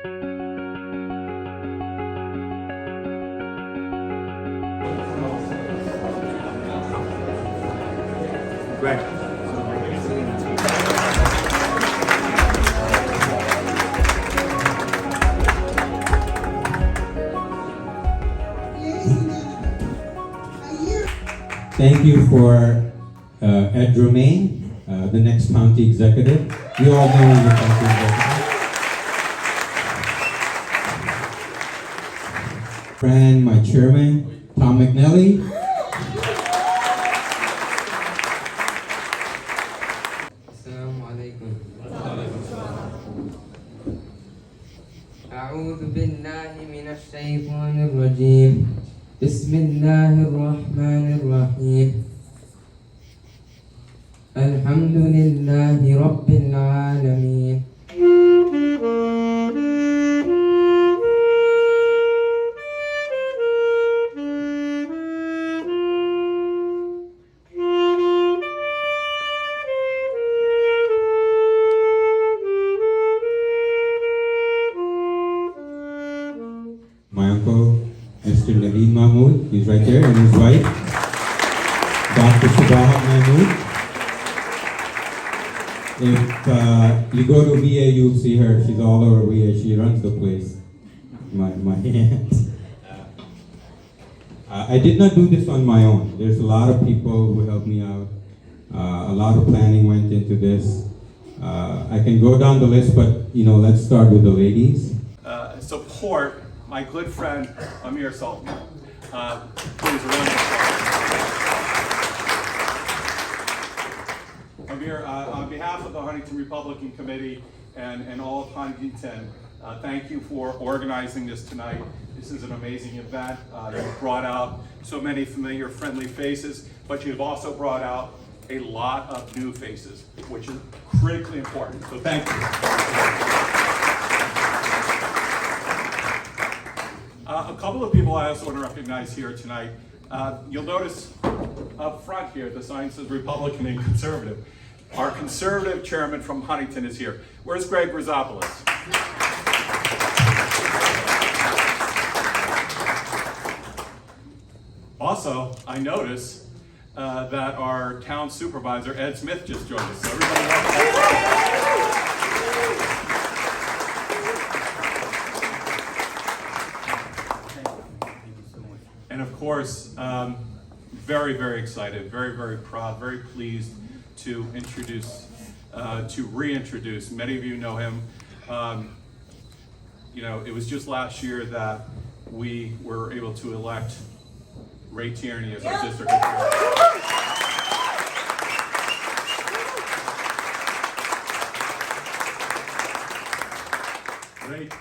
Right. Thank you for Ed Romaine, the next county executive. You all know he's the county executive. Fran, my chairman, Tom McNally. Assalamu alaikum. أعوذ بالله من الشيطان الرجيم. بسم الله الرحمن الرحيم. الحمد لله رب العالمين. My uncle, Mr. Naveed Mahmood, he's right there, and his wife, Dr. Sabahat Mahmood. If you go to VA, you'll see her. She's all over VA. She runs the place. My aunt. I did not do this on my own. There's a lot of people who helped me out. A lot of planning went into this. I can go down the list, but let's start with the ladies. Support my good friend Amir Sultan. Please, a round of applause. Amir, on behalf of the Huntington Republican Committee and all of Huntington, thank you for organizing this tonight. This is an amazing event. You've brought out so many familiar, friendly faces, but you've also brought out a lot of new faces, which is critically important. So thank you. A couple of people I also want to recognize here tonight. You'll notice up front here, the sign says Republican and Conservative. Our Conservative chairman from Huntington is here. Where's Greg Rizopoulos? Also, I notice that our town supervisor, Ed Smith, just joined us. So everybody And of course, very, very excited, very, very proud, very pleased to reintroduce. Many of you know him. It was just last year that we were able to elect Ray Tierney as our district attorney.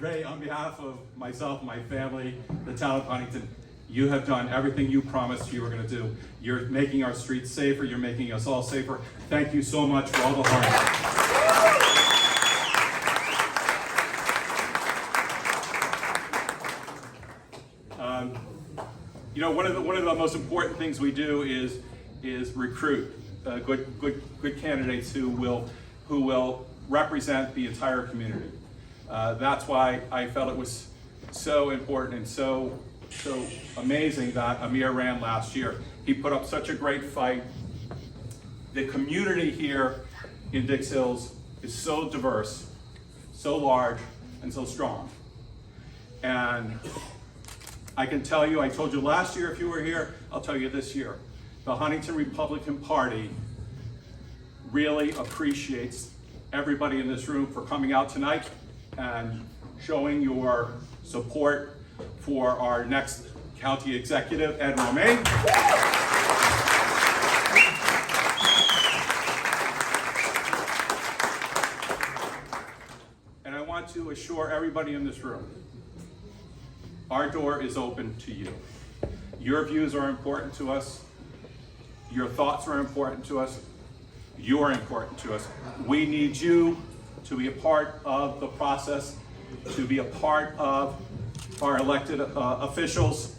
Ray, on behalf of myself, my family, the town of Huntington, you have done everything you promised you were going to do. You're making our streets safer. You're making us all safer. Thank you so much for all the hard work. One of the most important things we do is recruit good candidates who will represent the entire community. That's why I felt it was so important and so amazing that Amir ran last year. He put up such a great fight. The community here in Dix Hills is so diverse, so large, and so strong. And I can tell you, I told you last year if you were here, I'll tell you this year. The Huntington Republican Party really appreciates everybody in this room for coming out tonight and showing your support for our next county executive, Ed Romaine. And I want to assure everybody in this room, our door is open to you. Your views are important to us. Your thoughts are important to us. You are important to us. We need you to be a part of the process, to be a part of our elected officials.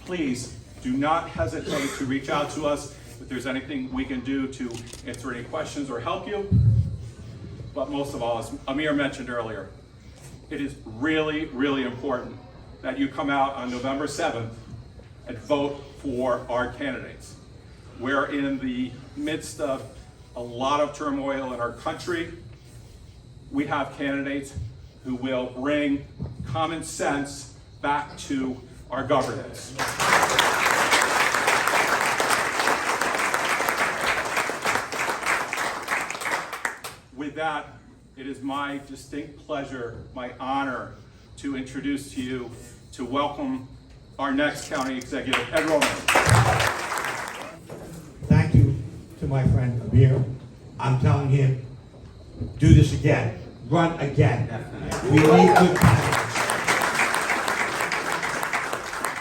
Please do not hesitate to reach out to us if there's anything we can do to answer any questions or help you. But most of all, as Amir mentioned earlier, it is really, really important that you come out on November 7th and vote for our candidates. We're in the midst of a lot of turmoil in our country. We have candidates who will bring common sense back to our governance. With that, it is my distinct pleasure, my honor, to introduce to you, to welcome our next county executive, Ed Romaine. Thank you to my friend Amir. I'm telling him, do this again, run again. We need good candidates.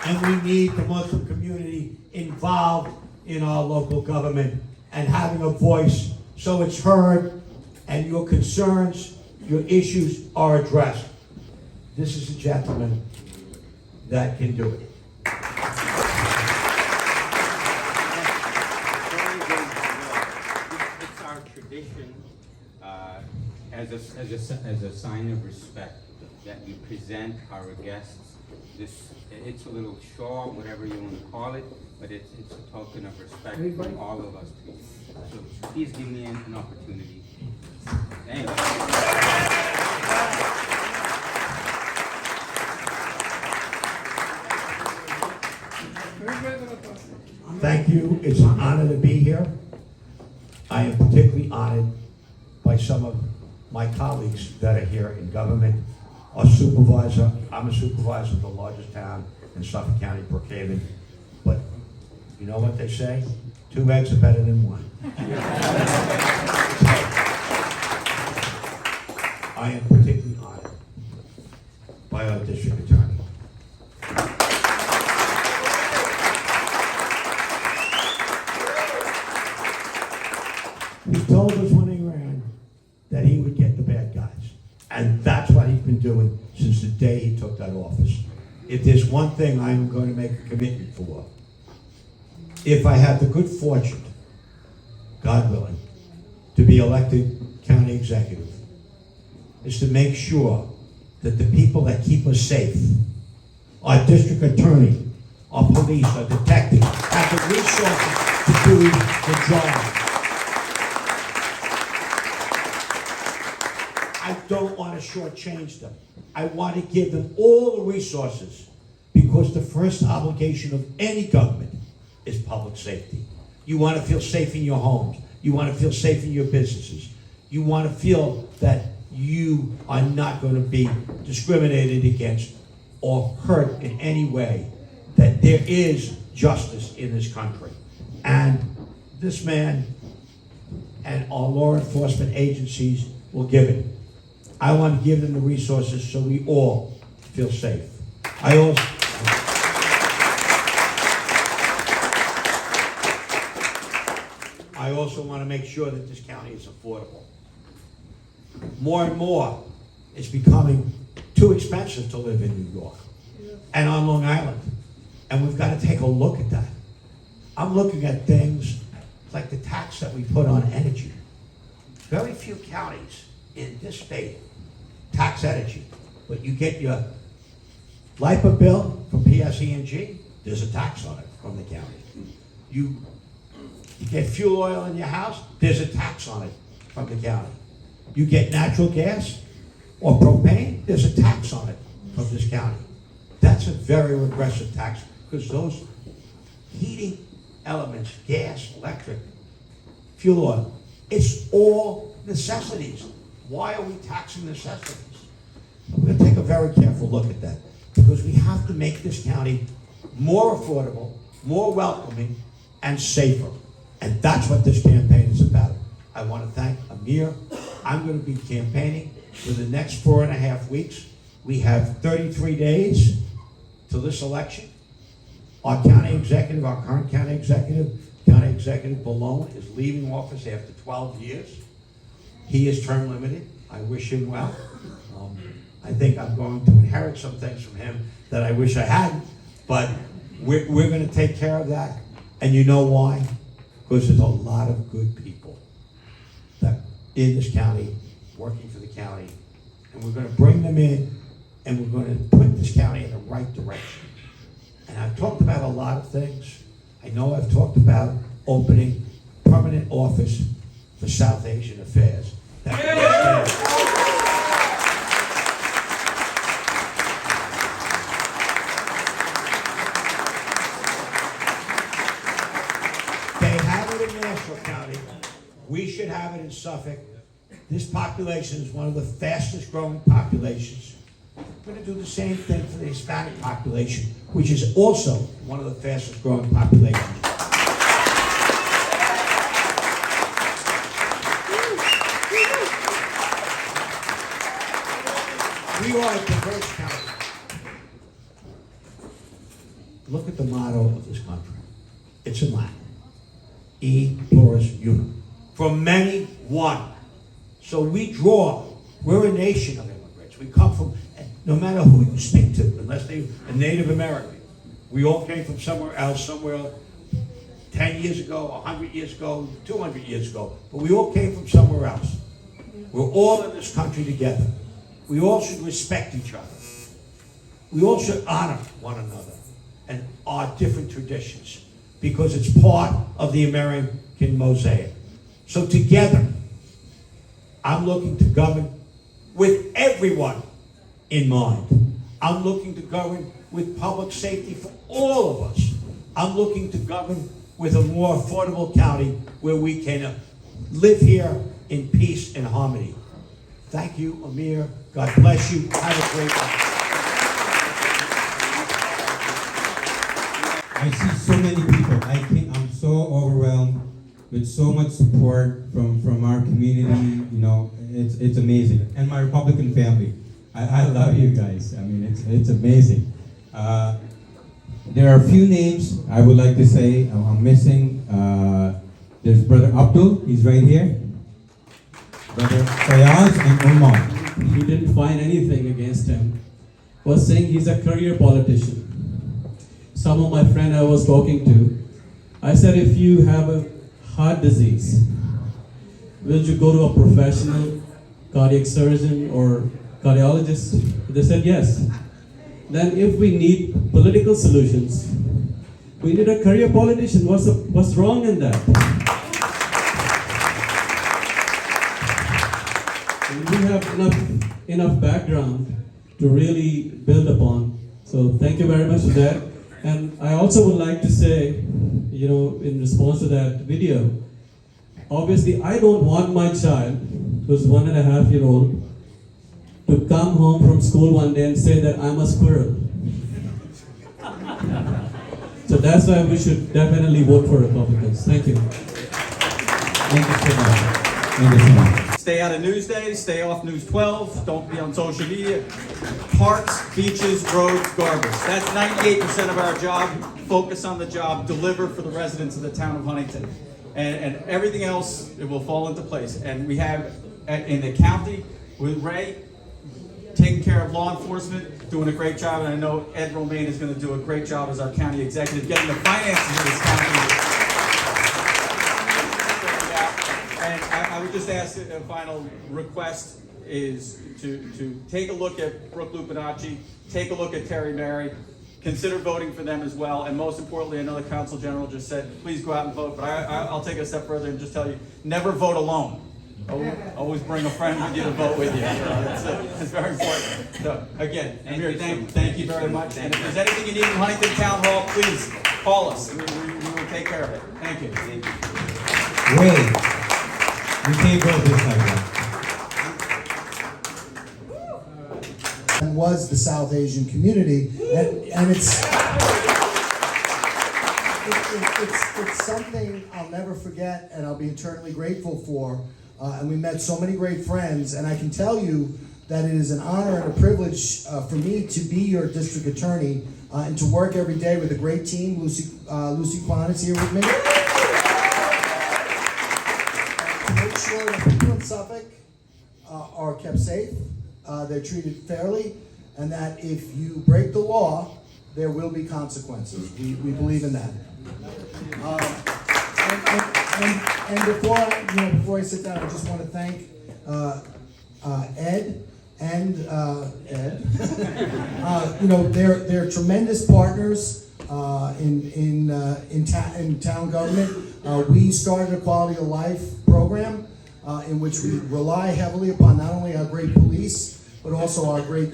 And we need the Muslim community involved in our local government and having a voice so it's heard and your concerns, your issues are addressed. This is a gentleman that can do it. It's our tradition as a sign of respect that we present our guests this. It's a little show, whatever you want to call it, but it's a token of respect from all of us to you. So please give me an opportunity. Thank you. Thank you. It's an honor to be here. I am particularly honored by some of my colleagues that are here in government. Our supervisor, I'm a supervisor of the largest town in Suffolk County, Brookhaven. But you know what they say? 2 eggs are better than 1. I am particularly honored by our district attorney. He told us when he ran that he would get the bad guys. And that's what he's been doing since the day he took that office. If there's one thing I'm going to make a commitment for, if I have the good fortune, God willing, to be elected county executive, is to make sure that the people that keep us safe, our district attorney, our police, our detectives, have the resources to do the job. I don't want to shortchange them. I want to give them all the resources because the first obligation of any government is public safety. You want to feel safe in your homes. You want to feel safe in your businesses. You want to feel that you are not going to be discriminated against or hurt in any way, that there is justice in this country. And this man and our law enforcement agencies will give it. I want to give them the resources so we all feel safe. I also want to make sure that this county is affordable. More and more, it's becoming too expensive to live in New York and on Long Island. And we've got to take a look at that. I'm looking at things like the tax that we put on energy. Very few counties in this state tax energy, but you get your LIPA bill from PSE&G, there's a tax on it from the county. You get fuel oil in your house, there's a tax on it from the county. You get natural gas or propane, there's a tax on it from this county. That's a very regressive tax because those heating elements, gas, electric, fuel oil, it's all necessities. Why are we taxing necessities? We're going to take a very careful look at that because we have to make this county more affordable, more welcoming, and safer. And that's what this campaign is about. I want to thank Amir. I'm going to be campaigning for the next 4.5 weeks. We have 33 days to this election. Our county executive, our current county executive, County Executive Malone, is leaving office after 12 years. He is term limited. I wish him well. I think I'm going to inherit some things from him that I wish I hadn't, but we're going to take care of that. And you know why? Because there's a lot of good people that in this county, working for the county, and we're gonna bring them in, and we're gonna put this county in the right direction. And I've talked about a lot of things. I know I've talked about opening permanent office for South Asian affairs. That will stand. They have it in Nassau County. We should have it in Suffolk. This population is one of the fastest growing populations. We're going to do the same thing for the Hispanic population, which is also one of the fastest growing populations. We are a diverse county. Look at the motto of this country. It's in Latin. E pluribus unum. From many, one. So we're a nation of immigrants. We come from, no matter who you speak to, unless they're a Native American. We all came from somewhere else, somewhere 10 years ago, 100 years ago, 200 years ago. But we all came from somewhere else. We're all in this country together. We all should respect each other. We all should honor one another and our different traditions, because it's part of the American mosaic. So together, I'm looking to govern with everyone in mind. I'm looking to govern with public safety for all of us. I'm looking to govern with a more affordable county where we can live here in peace and harmony. Thank you, Amir. God bless you. Have a great night. I see so many people. I'm so overwhelmed with so much support from our community. You know, it's amazing. And my Republican family. I love you guys. I mean, it's amazing. There are a few names I would like to say I'm missing. There's Brother Abdul. He's right here. Brother Fayaz and Omar. He didn't find anything against him. Was saying he's a career politician. Some of my friend I was talking to, I said, if you have a heart disease, will you go to a professional cardiac surgeon or cardiologist? They said yes. Then if we need political solutions, we need a career politician. What's wrong in that? We have enough background to really build upon. So thank you very much for that. And I also would like to say, you know, in response to that video, obviously I don't want my child, who's 1.5-year-old, to come home from school one day and say that I'm a squirrel. So that's why we should definitely vote for Republicans. Thank you. Thank you so much. Thank you so much. Stay out of Newsday, stay off News 12, don't be on social media. Parks, beaches, roads, garbage. That's 98% of our job. Focus on the job, deliver for the residents of the town of Huntington. And everything else, it will fall into place. And we have, in the county, with Ray, taking care of law enforcement, doing a great job. And I know Ed Romaine is going to do a great job as our county executive, getting the finances of this county. And I would just ask a final request is to take a look at Brooke Lupinacci, take a look at Terry Mary, consider voting for them as well, and most importantly, I know the Council General just said, please go out and vote, but I'll take it a step further and just tell you, never vote alone. Always bring a friend with you to vote with you. It's very important. So again, Amir, thank you very much. And if there's anything you need in Huntington Town Hall, please call us. We will take care of it. Thank you. Ray. We can't go this like that. And was the South Asian community, and it's something I'll never forget, and I'll be eternally grateful for. And we met so many great friends, and I can tell you that it is an honor and a privilege for me to be your district attorney and to work every day with a great team. Lucy Kwan is here with me. Make sure that people in Suffolk are kept safe, they're treated fairly, and that if you break the law, there will be consequences. We believe in that. And before I sit down, I just want to thank Ed and Ed. They're tremendous partners in town government. We started a quality of life program in which we rely heavily upon not only our great police, but also our great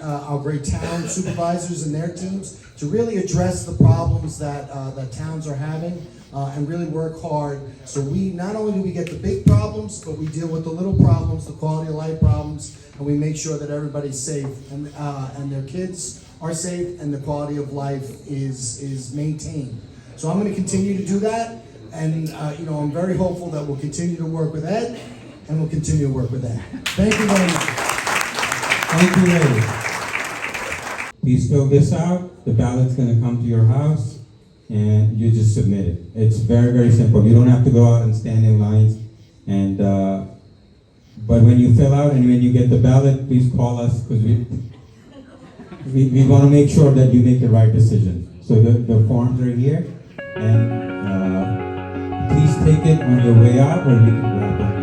town supervisors and their teams to really address the problems that towns are having and really work hard. So we not only do we get the big problems, but we deal with the little problems, the quality of life problems, and we make sure that everybody's safe and their kids are safe and the quality of life is maintained. So I'm going to continue to do that, and I'm very hopeful that we'll continue to work with Ed, and we'll continue to work with Ed. Thank you very much. Thank you, ladies. Please fill this out. The ballot's going to come to your house, and you just submit it. It's very, very simple. You don't have to go out and stand in lines. And but when you fill out and when you get the ballot, please call us because we want to make sure that you make the right decision. So the forms are here, and please take it on your way out, or you can grab one now.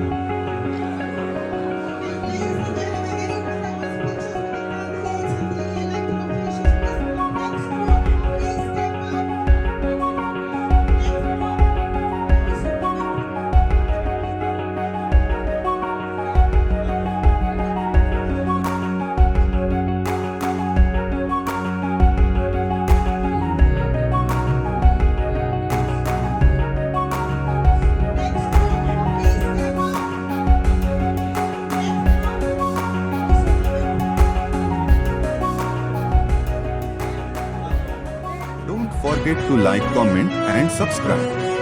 Don't forget to like, comment and subscribe.